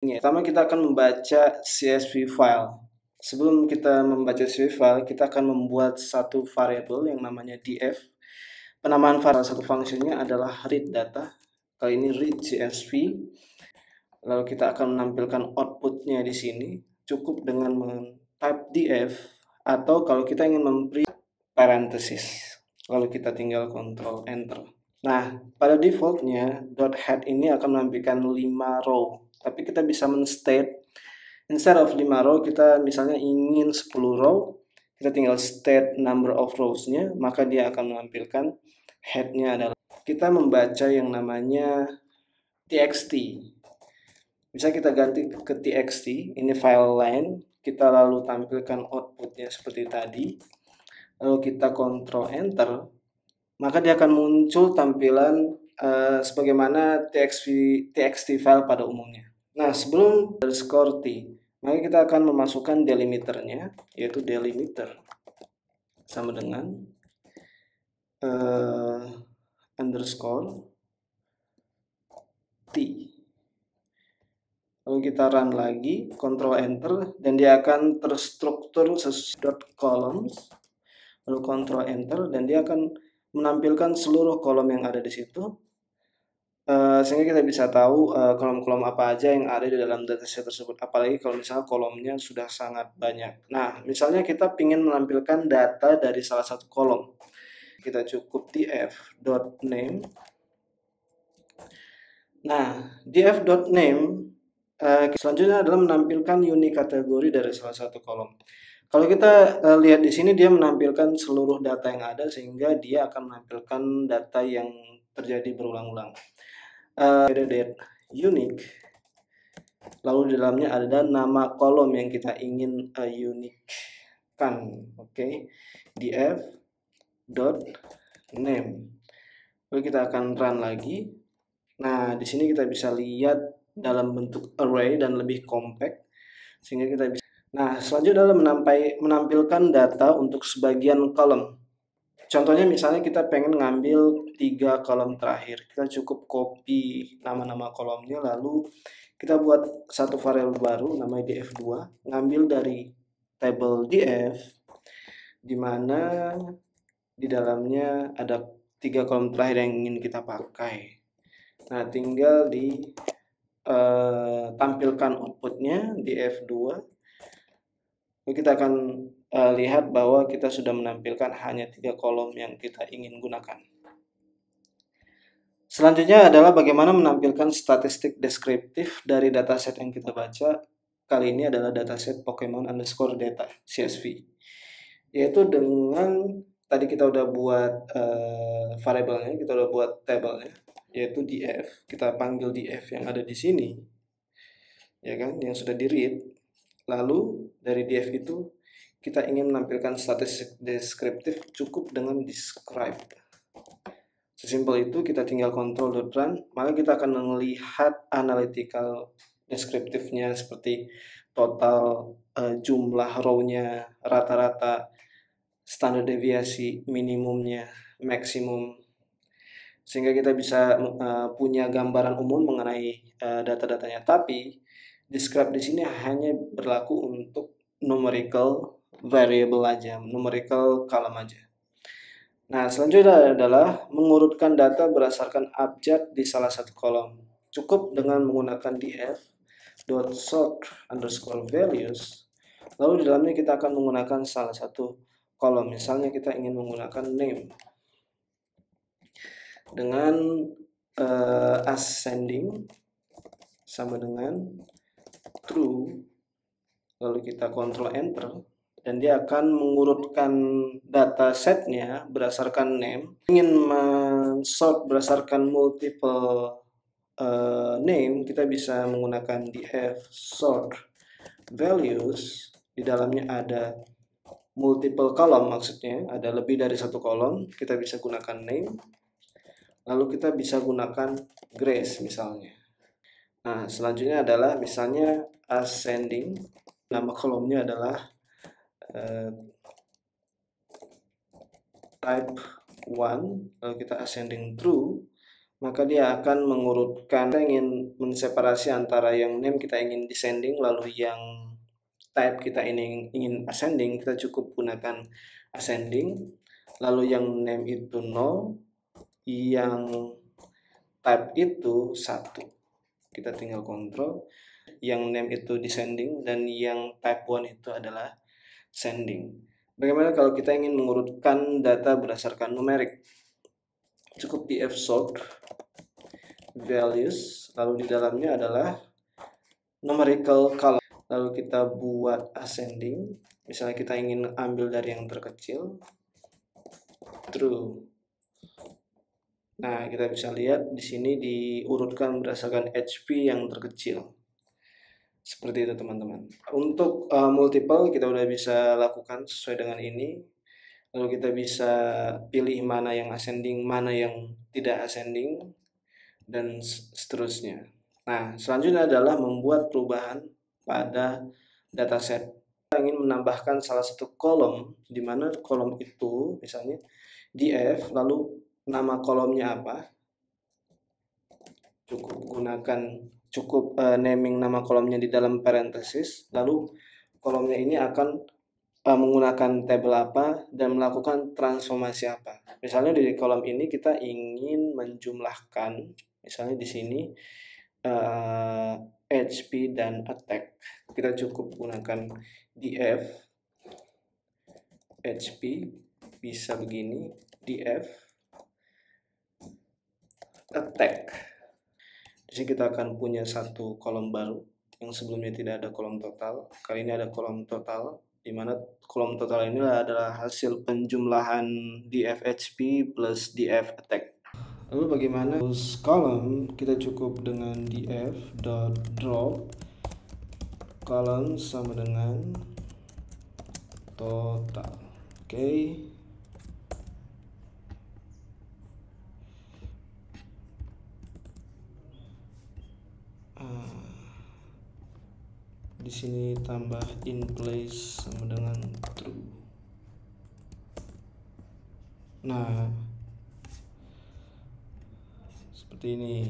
Pertama kita akan membaca CSV file. Sebelum kita membaca CSV file, kita akan membuat satu variabel yang namanya df. Penamaan variabel satu fungsinya adalah read data. Kali ini read CSV. Lalu kita akan menampilkan outputnya di sini. Cukup dengan type df, atau kalau kita ingin memberi parenthesis, lalu kita tinggal Ctrl Enter. Nah, pada defaultnya .head ini akan menampilkan 5 row, tapi kita bisa men-state instead of 5 row, kita misalnya ingin 10 row, kita tinggal state number of rows-nya, maka dia akan menampilkan head-nya adalah kita membaca yang namanya txt. Bisa kita ganti ke txt, ini file line, kita lalu tampilkan outputnya seperti tadi, lalu kita Ctrl Enter, maka dia akan muncul tampilan sebagaimana txt file pada umumnya. Nah, sebelum underscore t, maka kita akan memasukkan delimiternya, yaitu delimiter sama dengan underscore t. Lalu kita run lagi, Ctrl Enter, dan dia akan terstruktur sesuai columns. Lalu Ctrl Enter, dan dia akan menampilkan seluruh kolom yang ada di situ, sehingga kita bisa tahu kolom-kolom apa aja yang ada di dalam dataset tersebut. Apalagi kalau misalnya kolomnya sudah sangat banyak. Nah, misalnya kita ingin menampilkan data dari salah satu kolom. Kita cukup df.name. Nah, df.name selanjutnya adalah menampilkan unique kategori dari salah satu kolom. Kalau kita lihat di sini, dia menampilkan seluruh data yang ada, sehingga dia akan menampilkan data yang terjadi berulang-ulang. Unique, lalu di dalamnya ada nama kolom yang kita ingin unique kan. Oke, df.name. Lalu kita akan run lagi. Nah, di sini kita bisa lihat dalam bentuk array dan lebih compact, sehingga kita bisa. Nah, selanjutnya adalah menampilkan data untuk sebagian kolom. Contohnya misalnya kita pengen ngambil 3 kolom terakhir, kita cukup copy nama-nama kolomnya, lalu kita buat satu variabel baru namanya df2, ngambil dari table df, di mana di dalamnya ada 3 kolom terakhir yang ingin kita pakai. Nah, tinggal tampilkan outputnya di F2. Kita akan lihat bahwa kita sudah menampilkan hanya 3 kolom yang kita ingin gunakan. Selanjutnya adalah bagaimana menampilkan statistik deskriptif dari dataset yang kita baca. Kali ini adalah dataset Pokemon underscore data CSV, yaitu dengan tadi kita udah buat variabelnya, kita udah buat tabelnya, yaitu df. Kita panggil df yang ada di sini, ya kan, yang sudah di read. Lalu dari df itu kita ingin menampilkan statistik deskriptif, cukup dengan describe. Sesimpel itu, kita tinggal Ctrl.run, maka kita akan melihat analytical deskriptifnya seperti total, jumlah row-nya, rata-rata, standar deviasi, minimumnya, maksimum, sehingga kita bisa punya gambaran umum mengenai data-datanya. Tapi describe di sini hanya berlaku untuk numerical variable aja, numerical column aja. Nah, selanjutnya adalah mengurutkan data berdasarkan abjad di salah satu kolom. Cukup dengan menggunakan df.sort_values. Lalu di dalamnya kita akan menggunakan salah satu kolom. Misalnya kita ingin menggunakan name dengan ascending sama dengan true. Lalu kita Ctrl Enter, dan dia akan mengurutkan data setnya berdasarkan name. Ingin men-sort berdasarkan multiple name, kita bisa menggunakan df sort values. Di dalamnya ada multiple column, maksudnya ada lebih dari satu kolom. Kita bisa gunakan name, lalu kita bisa gunakan Grace misalnya. Nah, selanjutnya adalah misalnya ascending, nama kolomnya adalah type 1, lalu kita ascending true, maka dia akan mengurutkan. Kita ingin menseparasi antara yang name kita ingin descending, lalu yang type kita ingin ascending, kita cukup gunakan ascending. Lalu yang name itu 0, yang type itu 1. Kita tinggal kontrol. Yang name itu descending dan yang type 1 itu adalah ascending. Bagaimana kalau kita ingin mengurutkan data berdasarkan numerik? Cukup df sort values, lalu di dalamnya adalah numerical column. Lalu kita buat ascending, misalnya kita ingin ambil dari yang terkecil, true. Nah, kita bisa lihat di sini diurutkan berdasarkan HP yang terkecil. Seperti itu teman-teman. Untuk multiple kita udah bisa lakukan sesuai dengan ini. Lalu kita bisa pilih mana yang ascending, mana yang tidak ascending, dan seterusnya. Nah, selanjutnya adalah membuat perubahan pada dataset. Kita ingin menambahkan salah satu kolom, di mana kolom itu misalnya df, lalu nama kolomnya apa? Cukup naming nama kolomnya di dalam parenthesis, lalu kolomnya ini akan menggunakan tabel apa dan melakukan transformasi apa. Misalnya di kolom ini kita ingin menjumlahkan, misalnya di sini HP dan attack. Kita cukup gunakan df HP, bisa begini, df attack. Di sini kita akan punya satu kolom baru yang sebelumnya tidak ada kolom total. Kali ini ada kolom total, di mana kolom total ini adalah hasil penjumlahan df HP plus df attack. Lalu bagaimana kolom? Kita cukup dengan df dot drop kolom sama dengan total. Oke. Di sini tambah in place sama dengan true. Nah, seperti ini.